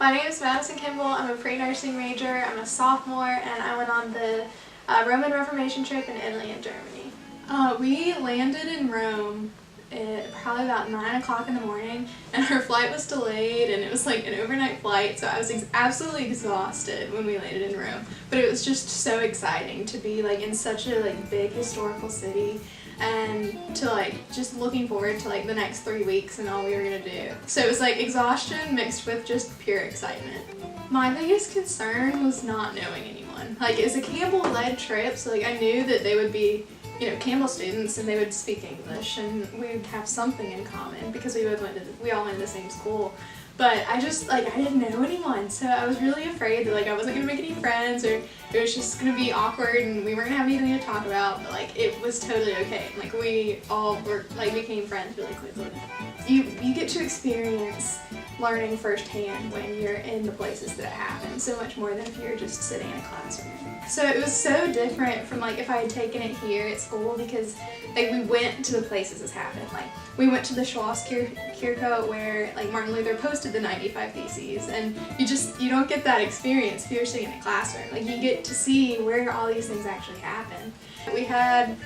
My name is Madison Kimble. I'm a pre-nursing major. I'm a sophomore, and I went on the Rome and Reformation trip in Italy and Germany. We landed in Rome at probably about 9 o'clock in the morning, and our flight was delayed, and it was like an overnight flight, so I was absolutely exhausted when we landed in Rome. But it was just so exciting to be like in such a big historical city, and to just looking forward to the next 3 weeks and all we were gonna do. So it was exhaustion mixed with just pure excitement. My biggest concern was not knowing anyone. It's a Campbell-led trip, so I knew that they would be Campbell students and they would speak English and we would have something in common because we all went to the same school. But I just I didn't know anyone, so I was really afraid that I wasn't gonna make any friends, or it was just gonna be awkward and we weren't gonna have anything to talk about. But it was totally okay. We all were became friends really quickly. You get to experience learning firsthand when you're in the places that it happens, so much more than if you're just sitting in a classroom. So it was so different from if I had taken it here at school, because we went to the places this happened. We went to the Schlosskirche where Martin Luther posted the 95 Theses, and you don't get that experience if you're sitting in a classroom. You get to see where all these things actually happen. We had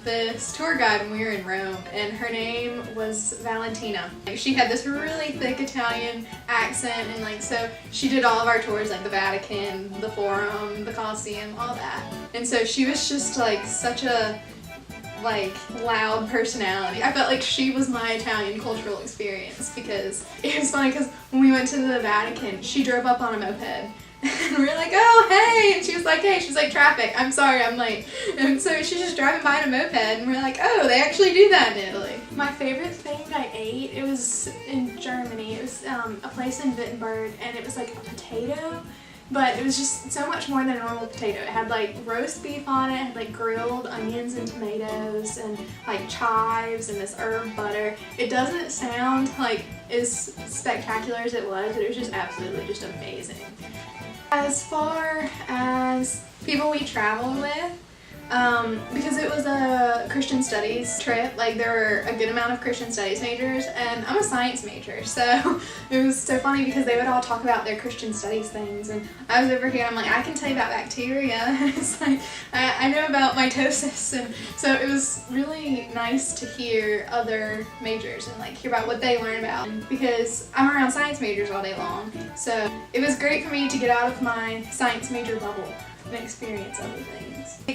this tour guide when we were in Rome, and her name was Valentina. She had this really thick Italian accent, and so she did all of our tours, the Vatican, the Forum, the Colosseum, all that. And so she was just such a loud personality. I felt like she was my Italian cultural experience, because it was funny because when we went to the Vatican, she drove up on a moped. And we were like, oh, hey! And she was like, hey, she's like, traffic, I'm sorry, I'm late. And so she's just driving by in a moped, and we're like, oh, they actually do that in Italy. My favorite thing I ate, it was in Germany. It was a place in Wittenberg, and it was a potato, but it was just so much more than a normal potato. It had roast beef on it, it had grilled onions and tomatoes, and chives and this herb butter. It doesn't sound as spectacular as it was, but it was just absolutely just amazing. As far as people we traveled with, because it was a Christian studies trip, there were a good amount of Christian studies majors, and I'm a science major, so it was so funny because they would all talk about their Christian studies things, and I was over here, I'm I can tell you about bacteria, and it's I know about mitosis, and so it was really nice to hear other majors and hear about what they learn about, because I'm around science majors all day long, so it was great for me to get out of my science major bubble and experience other things.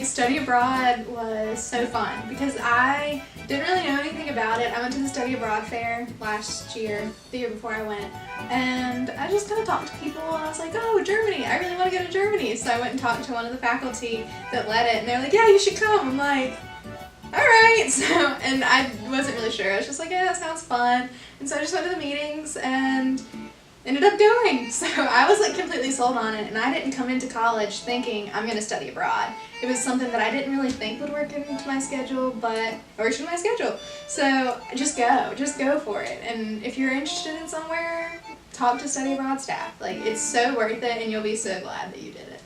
Study abroad was so fun because I didn't really know anything about it. I went to the study abroad fair last year, the year before I went, and I just kind of talked to people, and I was like, oh, Germany, I really want to go to Germany. So I went and talked to one of the faculty that led it, and they're like, yeah, you should come. I'm like, all right. So, and I wasn't really sure. I was just like, yeah, that sounds fun. And so I just went to the meetings and ended up going. So I was completely sold on it, and I didn't come into college thinking I'm going to study abroad. It was something that I didn't really think would work into my schedule, but it works in my schedule. So just go for it. And if you're interested in somewhere, talk to study abroad staff. It's so worth it, and you'll be so glad that you did it.